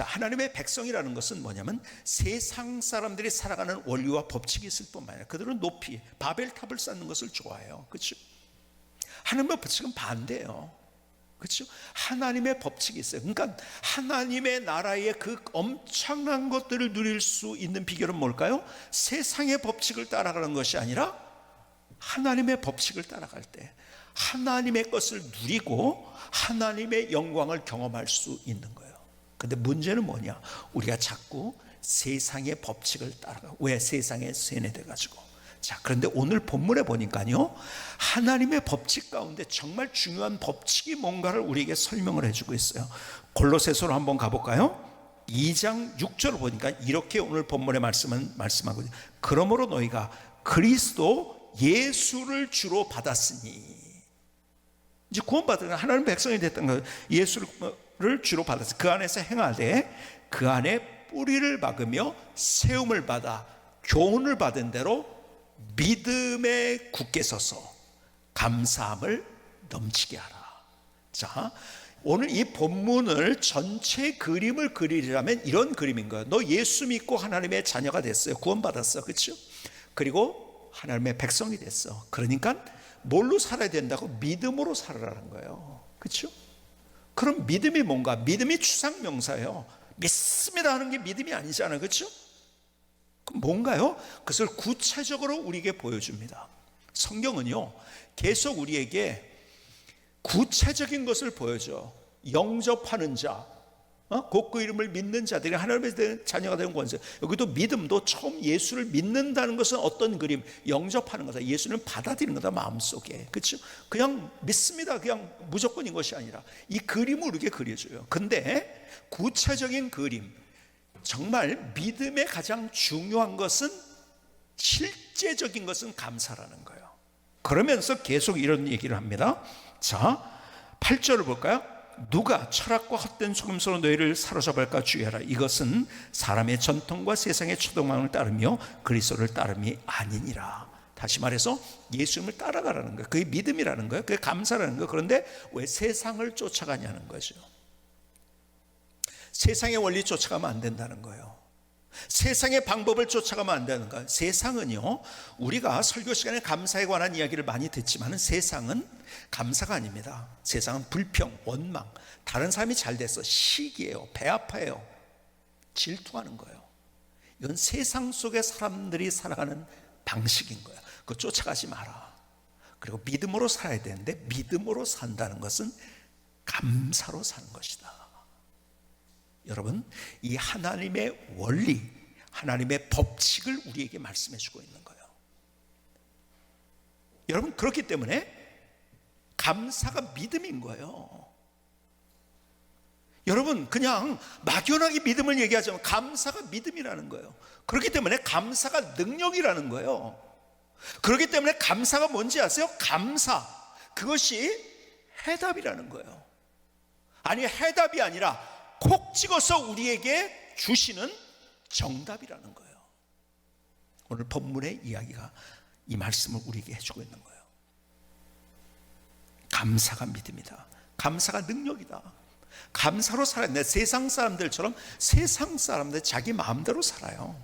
자, 하나님의 백성이라는 것은 뭐냐면 세상 사람들이 살아가는 원리와 법칙이 있을 뿐만 아니라 그들은 높이 바벨탑을 쌓는 것을 좋아해요. 그렇죠? 하나님의 법칙은 반대예요. 그렇죠? 하나님의 법칙이 있어요. 그러니까 하나님의 나라의 그 엄청난 것들을 누릴 수 있는 비결은 뭘까요? 세상의 법칙을 따라가는 것이 아니라 하나님의 법칙을 따라갈 때 하나님의 것을 누리고 하나님의 영광을 경험할 수 있는 거예요. 근데 문제는 뭐냐? 우리가 자꾸 세상의 법칙을 따라가. 왜? 세상에 세뇌돼 가지고. 자, 그런데 오늘 본문에 보니까요, 하나님의 법칙 가운데 정말 중요한 법칙이 뭔가를 우리에게 설명을 해주고 있어요. 골로새서로 한번 가볼까요? 2장 6절을 보니까 이렇게 오늘 본문의 말씀은 말씀하거든요. 그러므로 너희가 그리스도 예수를 주로 받았으니, 이제 구원받은 하나님 백성이 됐던 거예요. 예수를 주로 받았으니 그 안에서 행하되 그 안에 뿌리를 박으며 세움을 받아 교훈을 받은 대로 믿음에 굳게 서서 감사함을 넘치게 하라. 자, 오늘 이 본문을 전체 그림을 그리려면 이런 그림인 거예요. 너 예수 믿고 하나님의 자녀가 됐어요. 구원받았어. 그렇죠? 그리고 하나님의 백성이 됐어. 그러니까 뭘로 살아야 된다고? 믿음으로 살아라는 거예요. 그렇죠? 그럼 믿음이 뭔가? 믿음이 추상명사예요. 믿습니다 하는 게 믿음이 아니잖아요. 그렇죠? 그럼 뭔가요? 그것을 구체적으로 우리에게 보여줍니다. 성경은요, 계속 우리에게 구체적인 것을 보여줘. 영접하는 자, 곧 그 이름을 믿는 자들이 하나님의 자녀가 되는 권세. 여기도 믿음도 처음 예수를 믿는다는 것은 어떤 그림? 영접하는 거다. 예수를 받아들이는 거다, 마음속에. 그렇죠? 그냥 믿습니다, 그냥 무조건인 것이 아니라 이 그림을 우리에게 그려줘요. 근데 구체적인 그림, 정말 믿음의 가장 중요한 것은, 실제적인 것은 감사라는 거예요. 그러면서 계속 이런 얘기를 합니다. 자, 8절을 볼까요? 누가 철학과 헛된 속임수로 너희를 사로잡을까 주의하라. 이것은 사람의 전통과 세상의 초동망을 따르며 그리스도를 따름이 아니니라. 다시 말해서 예수님을 따라가라는 거예요. 그게 믿음이라는 거예요. 그게 감사라는 거예요. 그런데 왜 세상을 쫓아가냐는 거죠. 세상의 원리 쫓아가면 안 된다는 거예요. 세상의 방법을 쫓아가면 안 되는 거예요. 세상은요, 우리가 설교 시간에 감사에 관한 이야기를 많이 듣지만 세상은 감사가 아닙니다. 세상은 불평, 원망, 다른 사람이 잘 돼서 시기예요, 배 아파요, 질투하는 거예요. 이건 세상 속의 사람들이 살아가는 방식인 거예요. 그거 쫓아가지 마라. 그리고 믿음으로 살아야 되는데, 믿음으로 산다는 것은 감사로 사는 것이다. 여러분, 이 하나님의 원리, 하나님의 법칙을 우리에게 말씀해 주고 있는 거예요. 여러분, 그렇기 때문에 감사가 믿음인 거예요. 여러분, 그냥 막연하게 믿음을 얘기하자면 감사가 믿음이라는 거예요. 그렇기 때문에 감사가 능력이라는 거예요. 그렇기 때문에 감사가 뭔지 아세요? 감사, 그것이 해답이라는 거예요. 아니, 해답이 아니라 콕 찍어서 우리에게 주시는 정답이라는 거예요. 오늘 본문의 이야기가 이 말씀을 우리에게 해주고 있는 거예요. 감사가 믿음이다. 감사가 능력이다. 감사로 살아야 돼. 세상 사람들처럼 세상 사람들 자기 마음대로 살아요.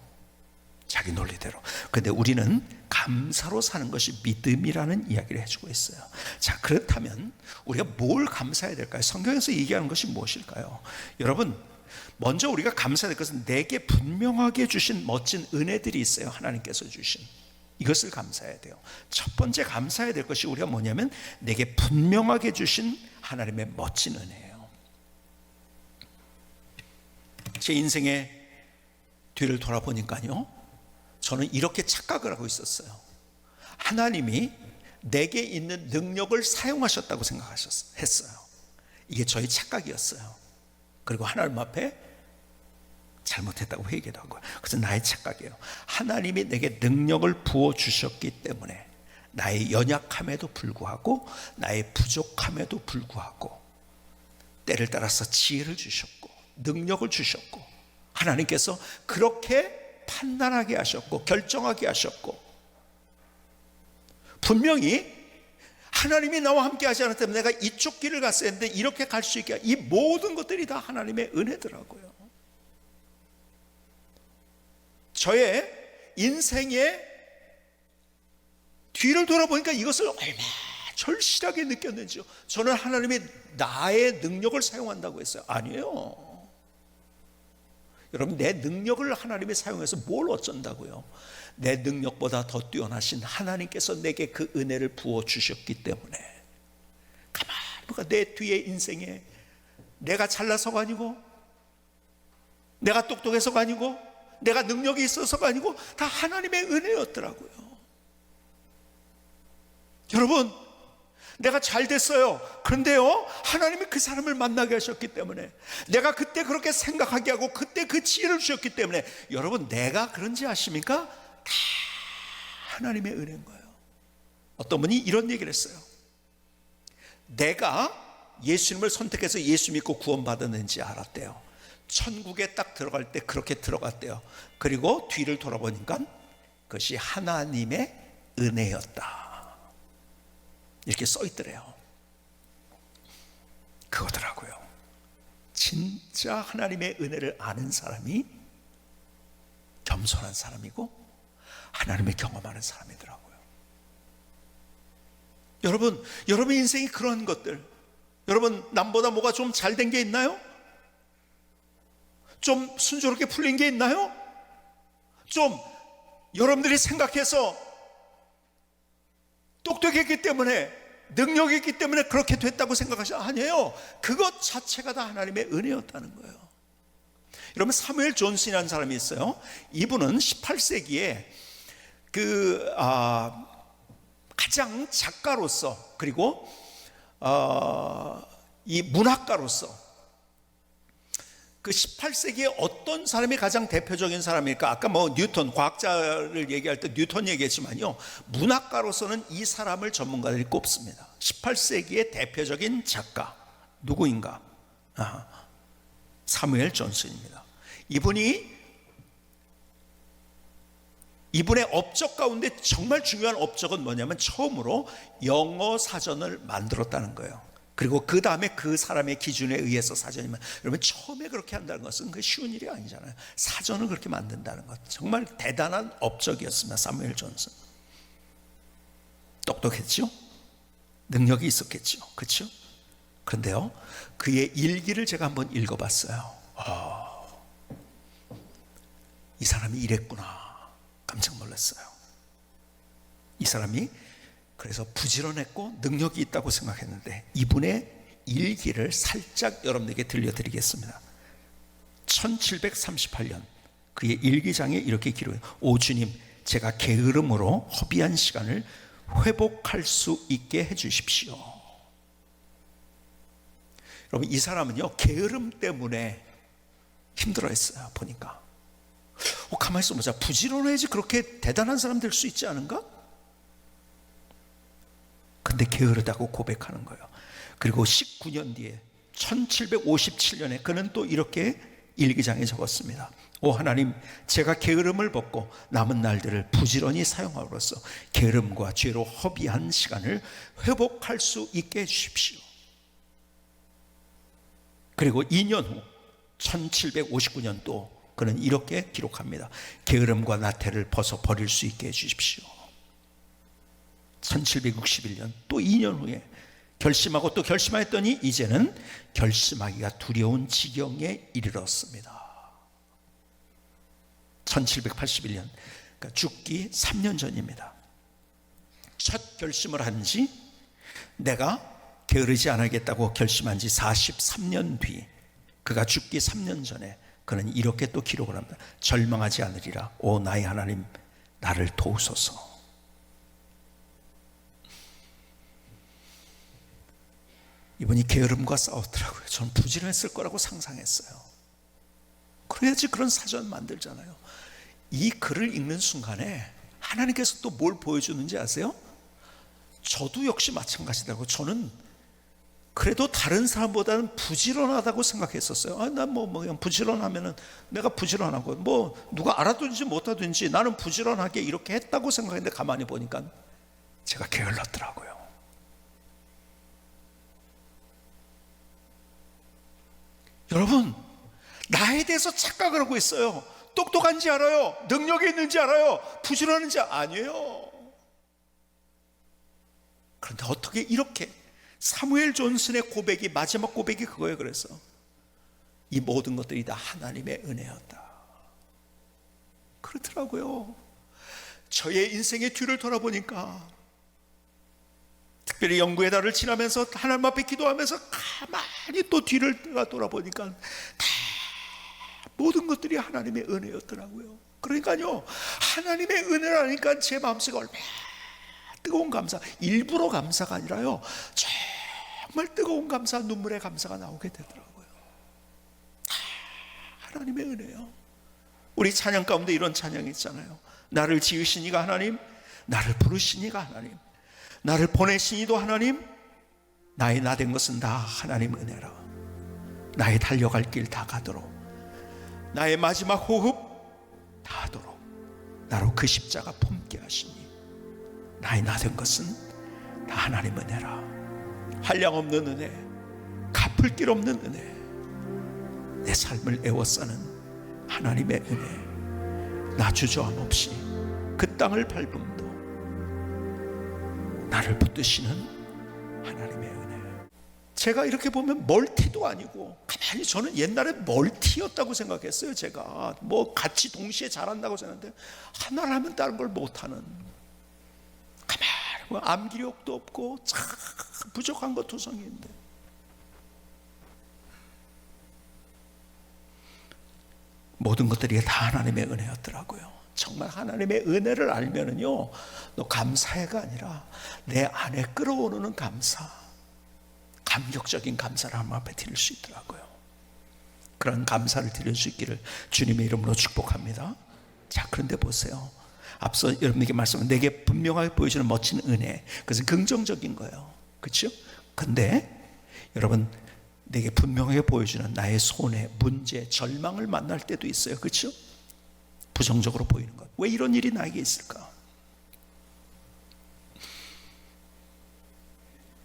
자기 논리대로. 그런데 우리는 감사로 사는 것이 믿음이라는 이야기를 해주고 있어요. 자, 그렇다면 우리가 뭘 감사해야 될까요? 성경에서 얘기하는 것이 무엇일까요? 여러분, 먼저 우리가 감사해야 될 것은 내게 분명하게 주신 멋진 은혜들이 있어요. 하나님께서 주신 이것을 감사해야 돼요. 첫 번째 감사해야 될 것이 우리가 뭐냐면 내게 분명하게 주신 하나님의 멋진 은혜예요. 제 인생의 뒤를 돌아보니까요, 저는 이렇게 착각을 하고 있었어요. 하나님이 내게 있는 능력을 사용하셨다고 생각했어요. 이게 저의 착각이었어요. 그리고 하나님 앞에 잘못했다고 회개도 한 거예요. 그래서 나의 착각이에요. 하나님이 내게 능력을 부어주셨기 때문에 나의 연약함에도 불구하고, 나의 부족함에도 불구하고 때를 따라서 지혜를 주셨고 능력을 주셨고, 하나님께서 그렇게 판단하게 하셨고 결정하게 하셨고, 분명히 하나님이 나와 함께 하지 않았다면 내가 이쪽 길을 갔어야 했는데 이렇게 갈 수 있게, 이 모든 것들이 다 하나님의 은혜더라고요. 저의 인생의 뒤를 돌아보니까 이것을 얼마나 절실하게 느꼈는지요. 저는 하나님이 나의 능력을 사용한다고 했어요. 아니에요. 여러분, 내 능력을 하나님이 사용해서 뭘 어쩐다고요? 내 능력보다 더 뛰어나신 하나님께서 내게 그 은혜를 부어주셨기 때문에. 가만히 보니까 내 뒤의 인생에 내가 잘나서가 아니고, 내가 똑똑해서가 아니고, 내가 능력이 있어서가 아니고 다 하나님의 은혜였더라고요. 여러분, 내가 잘 됐어요. 그런데요, 하나님이 그 사람을 만나게 하셨기 때문에, 내가 그때 그렇게 생각하게 하고 그때 그 지혜를 주셨기 때문에, 여러분, 내가 그런지 아십니까? 다 하나님의 은혜인 거예요. 어떤 분이 이런 얘기를 했어요. 내가 예수님을 선택해서 예수 믿고 구원받았는지 알았대요. 천국에 딱 들어갈 때 그렇게 들어갔대요. 그리고 뒤를 돌아보니까 그것이 하나님의 은혜였다, 이렇게 써 있더래요. 그거더라고요. 진짜 하나님의 은혜를 아는 사람이 겸손한 사람이고 하나님을 경험하는 사람이더라고요. 여러분 인생이 그런 것들, 여러분 남보다 뭐가 좀 잘 된 게 있나요? 좀 순조롭게 풀린 게 있나요? 좀 여러분들이 생각해서 똑똑했기 때문에, 능력이 있기 때문에 그렇게 됐다고 생각하시죠? 아니에요. 그것 자체가 다 하나님의 은혜였다는 거예요. 여러분, 사무엘 존슨이라는 사람이 있어요. 이분은 18세기에 가장 작가로서, 그리고 이 문학가로서, 그 18세기에 어떤 사람이 가장 대표적인 사람일까? 아까 뭐 뉴턴, 과학자를 얘기할 때 뉴턴 얘기했지만요, 문학가로서는 이 사람을 전문가들이 꼽습니다. 18세기의 대표적인 작가 누구인가? 사무엘 존슨입니다. 이분의 업적 가운데 정말 중요한 업적은 뭐냐면, 처음으로 영어 사전을 만들었다는 거예요. 그리고 그 다음에 그 사람의 기준에 의해서 사전이면, 여러분, 처음에 그렇게 한다는 것은 그 쉬운 일이 아니잖아요. 사전을 그렇게 만든다는 것, 정말 대단한 업적이었습니다. 사무엘 존슨. 똑똑했죠? 능력이 있었겠죠? 그렇죠? 그런데요, 그의 일기를 제가 한번 읽어봤어요. 이 사람이 이랬구나, 깜짝 놀랐어요. 이 사람이 그래서 부지런했고 능력이 있다고 생각했는데, 이분의 일기를 살짝 여러분에게 들려드리겠습니다. 1738년 그의 일기장에 이렇게 기록해요. 오 주님, 제가 게으름으로 허비한 시간을 회복할 수 있게 해주십시오. 여러분, 이 사람은요, 게으름 때문에 힘들어했어요. 보니까 가만히 있어보자, 부지런해야지 그렇게 대단한 사람 될 수 있지 않은가? 근데 게으르다고 고백하는 거예요. 그리고 19년 뒤에 1757년에 그는 또 이렇게 일기장에 적었습니다. 오 하나님, 제가 게으름을 벗고 남은 날들을 부지런히 사용함으로써 게으름과 죄로 허비한 시간을 회복할 수 있게 해주십시오. 그리고 2년 후 1759년 또 그는 이렇게 기록합니다. 게으름과 나태를 벗어 버릴 수 있게 해주십시오. 1761년 또 2년 후에 결심하고 또 결심하였더니 이제는 결심하기가 두려운 지경에 이르렀습니다. 1781년, 그러니까 죽기 3년 전입니다. 첫 결심을 한 지, 내가 게으르지 않겠다고 결심한 지 43년 뒤, 그가 죽기 3년 전에 그는 이렇게 또 기록을 합니다. 절망하지 않으리라. 오 나의 하나님, 나를 도우소서. 이분이 게으름과 싸웠더라고요. 저는 부지런했을 거라고 상상했어요. 그래야지 그런 사전 만들잖아요. 이 글을 읽는 순간에 하나님께서 또 뭘 보여주는지 아세요? 저도 역시 마찬가지더라고요. 저는 그래도 다른 사람보다는 부지런하다고 생각했었어요. 난 그냥 부지런하면은 내가 부지런하고, 뭐 누가 알아듣는지 못하든지 나는 부지런하게 이렇게 했다고 생각했는데, 가만히 보니까 제가 게을렀더라고요. 여러분, 나에 대해서 착각을 하고 있어요. 똑똑한지 알아요. 능력이 있는지 알아요. 부지런한지 아니에요. 그런데 어떻게 이렇게 사무엘 존슨의 고백이, 마지막 고백이 그거예요. 그래서 이 모든 것들이 다 하나님의 은혜였다 그렇더라고요. 저의 인생의 뒤를 돌아보니까, 특별히 영구의 달을 지나면서 하나님 앞에 기도하면서 가만히 또 뒤를 돌아보니까 다 모든 것들이 하나님의 은혜였더라고요. 그러니까요, 하나님의 은혜라니까 제 마음속에 얼마나 뜨거운 감사, 일부러 감사가 아니라요, 정말 뜨거운 감사, 눈물의 감사가 나오게 되더라고요. 하나님의 은혜요. 우리 찬양 가운데 이런 찬양이 있잖아요. 나를 지으시니가 하나님, 나를 부르시니가 하나님, 나를 보내시니도 하나님, 나의 나 된 것은 다 하나님 은혜라. 나의 달려갈 길 다 가도록, 나의 마지막 호흡 다 하도록 나로 그 십자가 품게 하시니 나의 나 된 것은 다 하나님 은혜라. 한량없는 은혜, 갚을 길 없는 은혜, 내 삶을 애워싸는 하나님의 은혜, 나 주저함 없이 그 땅을 밟음도 나를 붙드시는 하나님의 은혜. 제가 이렇게 보면 멀티도 아니고, 가만히 저는 옛날에 멀티였다고 생각했어요. 제가 뭐 같이 동시에 잘한다고 생각했는데 하나를 하면 다른 걸 못하는, 가만히 뭐 암기력도 없고 참 부족한 것 투성이인데, 모든 것들이 다 하나님의 은혜였더라고요. 정말 하나님의 은혜를 알면은요, 너 감사해가 아니라 내 안에 끌어오르는 감사, 감격적인 감사를 하나님 앞에 드릴 수 있더라고요. 그런 감사를 드릴 수 있기를 주님의 이름으로 축복합니다. 자, 그런데 보세요. 앞서 여러분에게 말씀한 내게 분명하게 보여주는 멋진 은혜, 그것은 긍정적인 거예요. 그렇죠? 근데 여러분, 내게 분명하게 보여주는 나의 손해, 문제, 절망을 만날 때도 있어요. 그렇죠? 부정적으로 보이는 것. 왜 이런 일이 나에게 있을까?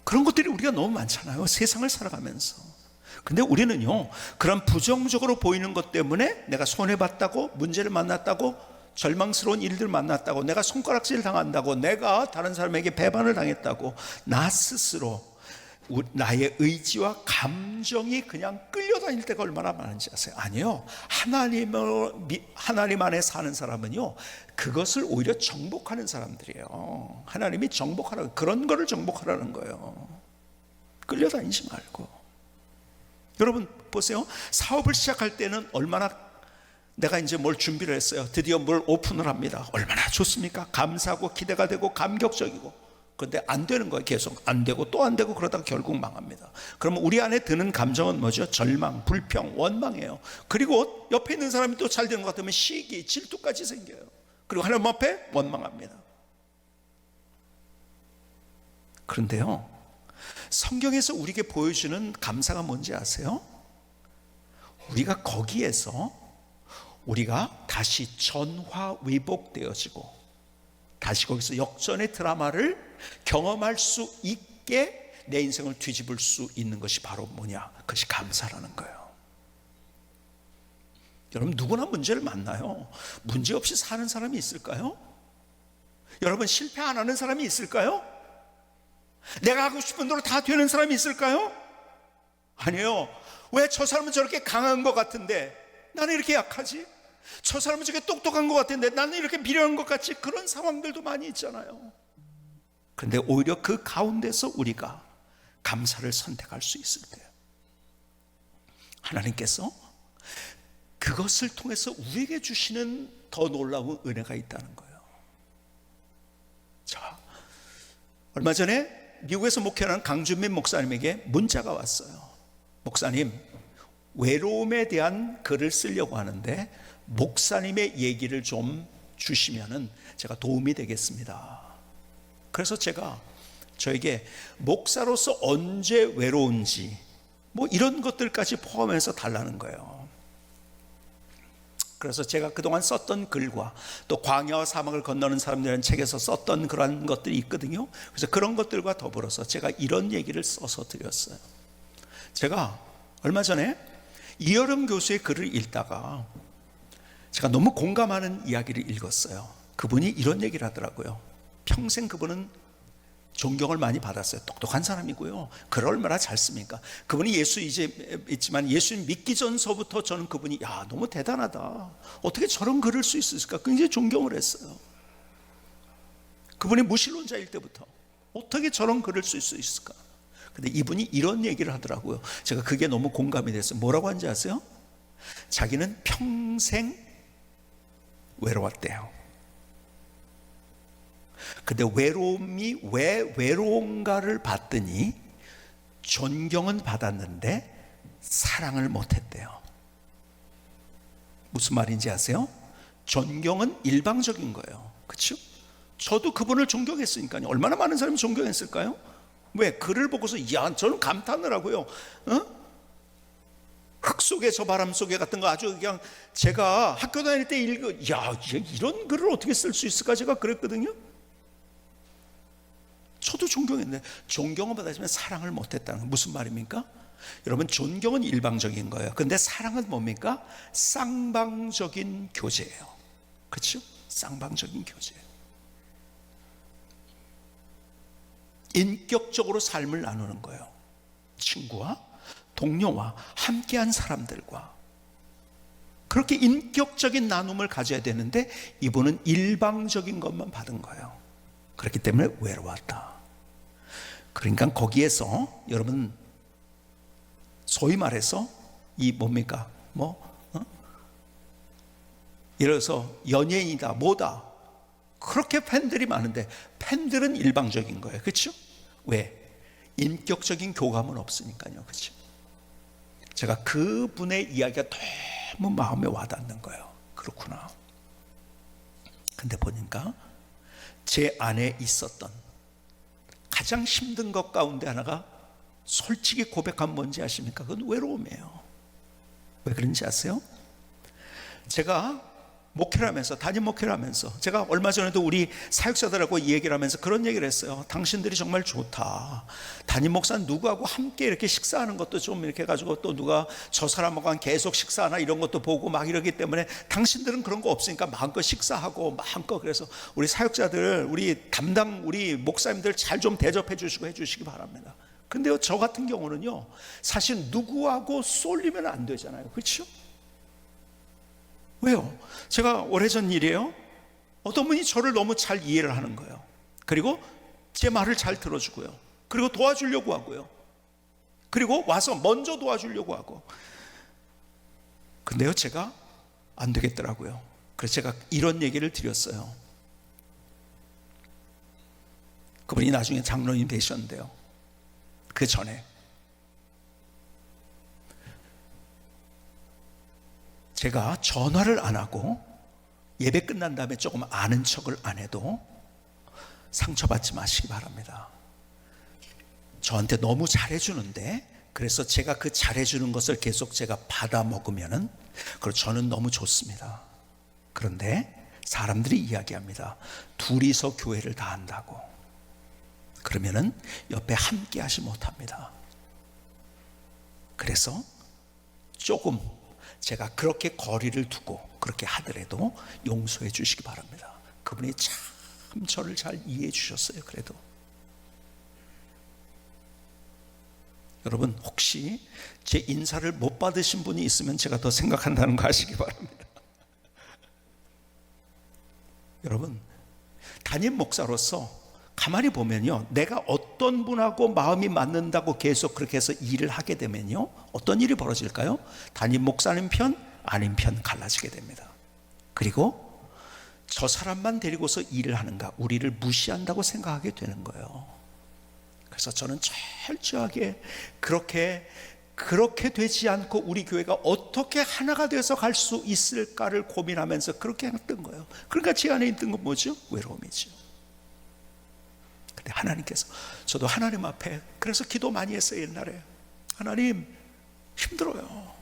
그런 것들이 우리가 너무 많잖아요. 세상을 살아가면서. 근데 우리는요, 그런 부정적으로 보이는 것 때문에 내가 손해봤다고, 문제를 만났다고, 절망스러운 일들을 만났다고, 내가 손가락질 당한다고, 내가 다른 사람에게 배반을 당했다고, 나 스스로 나의 의지와 감정이 그냥 끌려다닐 때가 얼마나 많은지 아세요? 아니요, 하나님 안에 사는 사람은요, 그것을 오히려 정복하는 사람들이에요. 하나님이 정복하라고, 그런 거를 정복하라는 거예요. 끌려다니지 말고. 여러분 보세요. 사업을 시작할 때는 얼마나, 내가 이제 뭘 준비를 했어요. 드디어 뭘 오픈을 합니다. 얼마나 좋습니까? 감사하고 기대가 되고 감격적이고. 그런데 안 되는 거예요. 계속 안 되고 또 안 되고, 그러다가 결국 망합니다. 그러면 우리 안에 드는 감정은 뭐죠? 절망, 불평, 원망이에요. 그리고 옆에 있는 사람이 또 잘 되는 것 같으면 시기, 질투까지 생겨요. 그리고 하나님 앞에 원망합니다. 그런데요, 성경에서 우리에게 보여주는 감사가 뭔지 아세요? 우리가 거기에서 우리가 다시 전화위복되어지고 다시 거기서 역전의 드라마를 경험할 수 있게 내 인생을 뒤집을 수 있는 것이 바로 뭐냐? 그것이 감사라는 거예요. 여러분, 누구나 문제를 만나요. 문제 없이 사는 사람이 있을까요? 여러분, 실패 안 하는 사람이 있을까요? 내가 하고 싶은 대로 다 되는 사람이 있을까요? 아니에요. 왜 저 사람은 저렇게 강한 것 같은데 나는 이렇게 약하지? 저 사람은 저렇게 똑똑한 것 같은데 나는 이렇게 미련한 것 같지? 그런 상황들도 많이 있잖아요. 그런데 오히려 그 가운데서 우리가 감사를 선택할 수 있을 때 하나님께서 그것을 통해서 우리에게 주시는 더 놀라운 은혜가 있다는 거예요. 자, 얼마 전에 미국에서 목회하는 강준민 목사님에게 문자가 왔어요. 목사님, 외로움에 대한 글을 쓰려고 하는데 목사님의 얘기를 좀 주시면은 제가 도움이 되겠습니다. 그래서 제가 저에게 목사로서 언제 외로운지 뭐 이런 것들까지 포함해서 달라는 거예요. 그래서 제가 그동안 썼던 글과 또 광야와 사막을 건너는 사람들이라는 책에서 썼던 그런 것들이 있거든요. 그래서 그런 것들과 더불어서 제가 이런 얘기를 써서 드렸어요. 제가 얼마 전에 이여름 교수의 글을 읽다가 제가 너무 공감하는 이야기를 읽었어요. 그분이 이런 얘기를 하더라고요. 평생 그분은 존경을 많이 받았어요. 똑똑한 사람이고요. 글을 얼마나 잘 씁니까? 그분이 예수 이제 있지만 예수 믿기 전서부터 저는 그분이 너무 대단하다. 어떻게 저런 글을 쓸 수 있을까? 굉장히 존경을 했어요. 그분이 무신론자일 때부터 어떻게 저런 글을 쓸 수 있을까? 근데 이분이 이런 얘기를 하더라고요. 제가 그게 너무 공감이 됐어요. 뭐라고 하는지 아세요? 자기는 평생 외로웠대요. 근데 외로움이 왜 외로운가를 봤더니 존경은 받았는데 사랑을 못했대요. 무슨 말인지 아세요? 존경은 일방적인 거예요. 그렇죠? 저도 그분을 존경했으니까요. 얼마나 많은 사람이 존경했을까요? 왜? 글을 보고서 저는 감탄을 하고요. 흙 속에 저 바람 속에 같은 거 아주 그냥 제가 학교 다닐 때 이런 글을 어떻게 쓸 수 있을까 제가 그랬거든요. 저도 존경했는데 존경은 받았지만 사랑을 못했다는 건 무슨 말입니까? 여러분, 존경은 일방적인 거예요. 근데 사랑은 뭡니까? 쌍방적인 교제예요. 그렇죠? 쌍방적인 교제. 인격적으로 삶을 나누는 거예요. 친구와 동료와 함께한 사람들과 그렇게 인격적인 나눔을 가져야 되는데 이분은 일방적인 것만 받은 거예요. 그렇기 때문에 외로웠다. 그러니까 거기에서 여러분 소위 말해서 이 뭡니까? 예를 들어서 연예인이다 뭐다 그렇게 팬들이 많은데 팬들은 일방적인 거예요. 그렇죠? 왜? 인격적인 교감은 없으니까요. 그렇죠? 제가 그분의 이야기가 너무 마음에 와닿는 거예요. 그렇구나. 근데 보니까 제 안에 있었던 가장 힘든 것 가운데 하나가 솔직히 고백하면 뭔지 아십니까? 그건 외로움이에요. 왜 그런지 아세요? 제가 목회를 하면서 담임 목회를 하면서 제가 얼마 전에도 우리 사역자들하고 이 얘기를 하면서 그런 얘기를 했어요. 당신들이 정말 좋다. 담임 목사는 누구하고 함께 이렇게 식사하는 것도 좀 이렇게 해가지고 또 누가 저 사람하고 계속 식사하나 이런 것도 보고 막 이러기 때문에 당신들은 그런 거 없으니까 마음껏 식사하고 마음껏 그래서 우리 사역자들 우리 담당 우리 목사님들 잘 좀 대접해 주시고 해주시기 바랍니다. 근데요 저 같은 경우는요 사실 누구하고 쏠리면 안 되잖아요. 그렇죠? 왜요? 제가 오래전 일이에요. 어떤 분이 저를 너무 잘 이해를 하는 거예요. 그리고 제 말을 잘 들어주고요. 그리고 도와주려고 하고요. 그리고 와서 먼저 도와주려고 하고. 근데요 제가 안 되겠더라고요. 그래서 제가 이런 얘기를 드렸어요. 그분이 나중에 장로님 되셨는데요. 그 전에 제가 전화를 안 하고 예배 끝난 다음에 조금 아는 척을 안 해도 상처받지 마시기 바랍니다. 저한테 너무 잘해주는데 그래서 제가 그 잘해주는 것을 계속 제가 받아 먹으면은 그리고 저는 너무 좋습니다. 그런데 사람들이 이야기합니다. 둘이서 교회를 다 한다고. 그러면은 옆에 함께 하지 못합니다. 그래서 조금 제가 그렇게 거리를 두고 그렇게 하더라도 용서해 주시기 바랍니다. 그분이 참 저를 잘 이해해 주셨어요. 그래도 여러분 혹시 제 인사를 못 받으신 분이 있으면 제가 더 생각한다는 거 아시기 바랍니다. 여러분 담임 목사로서 가만히 보면요 내가 어떤 분하고 마음이 맞는다고 계속 그렇게 해서 일을 하게 되면요 어떤 일이 벌어질까요? 담임 목사님 편 아닌 편 갈라지게 됩니다. 그리고 저 사람만 데리고서 일을 하는가 우리를 무시한다고 생각하게 되는 거예요. 그래서 저는 철저하게 그렇게 되지 않고 우리 교회가 어떻게 하나가 되어서 갈 수 있을까를 고민하면서 그렇게 했던 거예요. 그러니까 제 안에 있던 건 뭐죠? 외로움이죠. 근데 하나님께서 저도 하나님 앞에 그래서 기도 많이 했어요. 옛날에 하나님 힘들어요.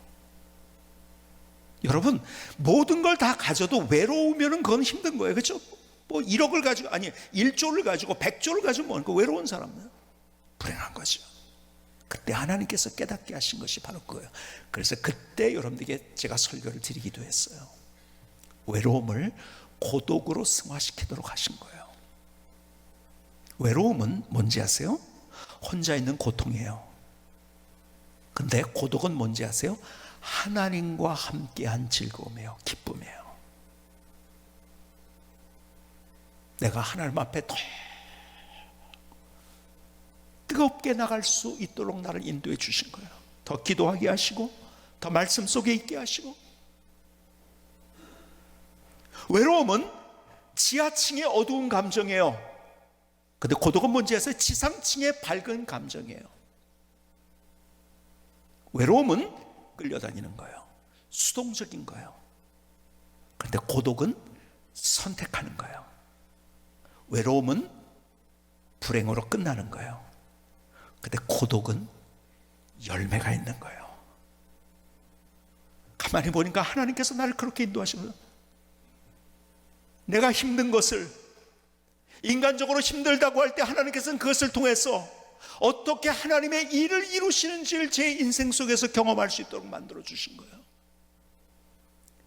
여러분 모든 걸 다 가져도 외로우면 그건 힘든 거예요. 그렇죠? 뭐 1억을 가지고 아니 1조를 가지고 100조를 가지고 뭐 그 외로운 사람은 불행한 거죠. 그때 하나님께서 깨닫게 하신 것이 바로 그거예요. 그래서 그때 여러분들에게 제가 설교를 드리기도 했어요. 외로움을 고독으로 승화시키도록 하신 거예요. 외로움은 뭔지 아세요? 혼자 있는 고통이에요. 근데 고독은 뭔지 아세요? 하나님과 함께한 즐거움이에요. 기쁨이에요. 내가 하나님 앞에 더 뜨겁게 나갈 수 있도록 나를 인도해 주신 거예요. 더 기도하게 하시고 더 말씀 속에 있게 하시고. 외로움은 지하층의 어두운 감정이에요. 근데 고독은 뭔지 아세요? 지상층의 밝은 감정이에요. 외로움은 끌려다니는 거예요. 수동적인 거예요. 그런데 고독은 선택하는 거예요. 외로움은 불행으로 끝나는 거예요. 근데 고독은 열매가 있는 거예요. 가만히 보니까 하나님께서 나를 그렇게 인도하시거든요. 내가 힘든 것을, 인간적으로 힘들다고 할 때 하나님께서는 그것을 통해서 어떻게 하나님의 일을 이루시는지를 제 인생 속에서 경험할 수 있도록 만들어 주신 거예요.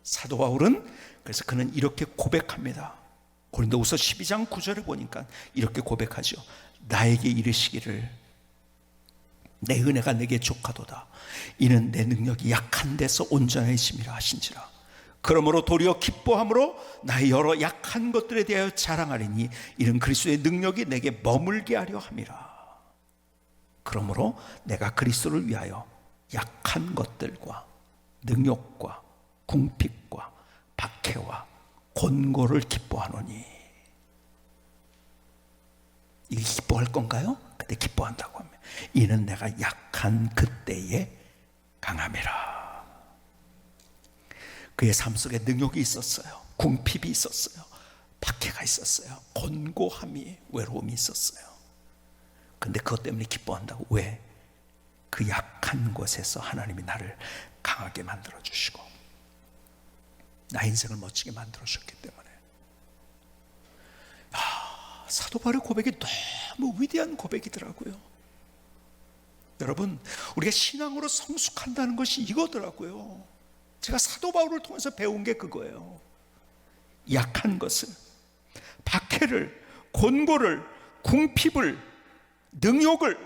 사도 바울은 그래서 그는 이렇게 고백합니다. 고린도후서 12장 9절에 보니까 이렇게 고백하죠. 나에게 이르시기를 내 은혜가 내게 족하도다. 이는 내 능력이 약한 데서 온전해짐이라 하신지라. 그러므로 도리어 기뻐함으로 나의 여러 약한 것들에 대하여 자랑하리니 이는 그리스도의 능력이 내게 머물게 하려 함이라. 그러므로 내가 그리스도를 위하여 약한 것들과 능욕과 궁핍과 박해와 곤고를 기뻐하노니. 이게 기뻐할 건가요? 근데 기뻐한다고 합니다. 이는 내가 약한 그때에 강함이라. 그의 삶 속에 능욕이 있었어요. 궁핍이 있었어요. 박해가 있었어요. 곤고함이, 외로움이 있었어요. 근데 그것 때문에 기뻐한다고. 왜? 그 약한 곳에서 하나님이 나를 강하게 만들어 주시고 나 인생을 멋지게 만들어 주셨기 때문에. 사도 바울의 고백이 너무 위대한 고백이더라고요. 여러분, 우리가 신앙으로 성숙한다는 것이 이거더라고요. 제가 사도 바울을 통해서 배운 게 그거예요. 약한 것을, 박해를, 곤고를, 궁핍을, 능욕을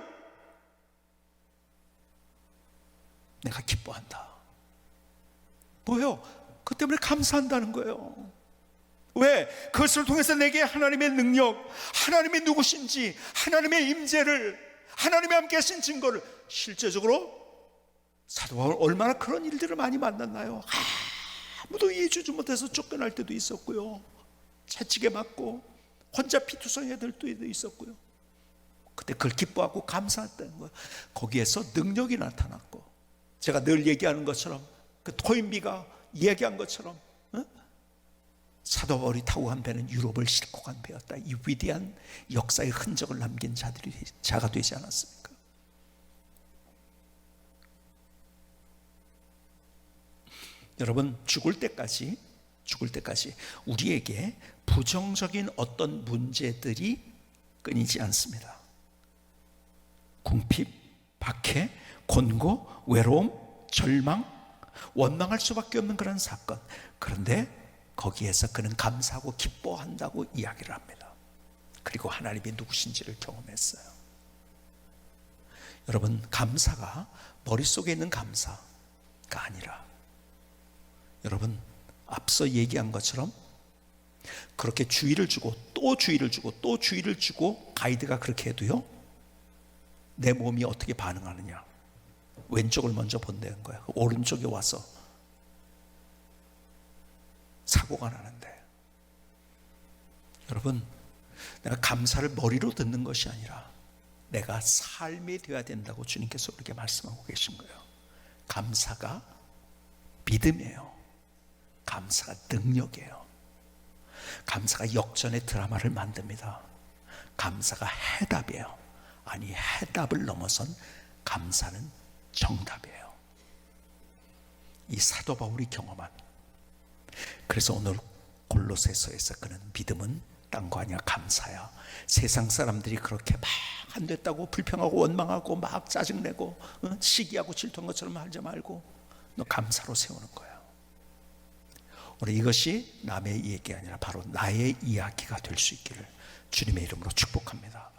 내가 기뻐한다. 뭐예요? 그 때문에 감사한다는 거예요. 왜? 그것을 통해서 내게 하나님의 능력, 하나님이 누구신지, 하나님의 임재를, 하나님이 함께 하신 증거를 실제적으로 사도 바울 얼마나 그런 일들을 많이 만났나요? 아무도 이해주지 못해서 쫓겨날 때도 있었고요. 채찍에 맞고 혼자 피투성이가 될 때도 있었고요. 그때 그걸 기뻐하고 감사했다는 거예요. 거기에서 능력이 나타났고, 제가 늘 얘기하는 것처럼 그 토인비가 이야기한 것처럼 사도 바울이 타고 간 배는 유럽을 싣고 간 배였다. 이 위대한 역사의 흔적을 남긴 자가 되지 않았습니까? 여러분, 죽을 때까지 우리에게 부정적인 어떤 문제들이 끊이지 않습니다. 궁핍, 박해, 곤고, 외로움, 절망, 원망할 수밖에 없는 그런 사건. 그런데 거기에서 그는 감사하고 기뻐한다고 이야기를 합니다. 그리고 하나님이 누구신지를 경험했어요. 여러분, 감사가 머릿속에 있는 감사가 아니라, 여러분, 앞서 얘기한 것처럼 그렇게 주의를 주고 또 주의를 주고 또 주의를 주고 가이드가 그렇게 해도요, 내 몸이 어떻게 반응하느냐, 왼쪽을 먼저 본다는 거야. 오른쪽에 와서 사고가 나는데, 여러분, 내가 감사를 머리로 듣는 것이 아니라 내가 삶이 되어야 된다고 주님께서 그렇게 말씀하고 계신 거예요. 감사가 믿음이에요. 감사가 능력이에요. 감사가 역전의 드라마를 만듭니다. 감사가 해답이에요. 아니, 해답을 넘어선 감사는 정답이에요. 이 사도 바울이 경험한, 그래서 오늘 골로새서에서 그는 믿음은 딴 거 아니야, 감사야. 세상 사람들이 그렇게 막 안 됐다고 불평하고 원망하고 막 짜증내고 시기하고 질투한 것처럼 하지 말고 너 감사로 세우는 거야. 오늘 이것이 남의 얘기가 아니라 바로 나의 이야기가 될 수 있기를 주님의 이름으로 축복합니다.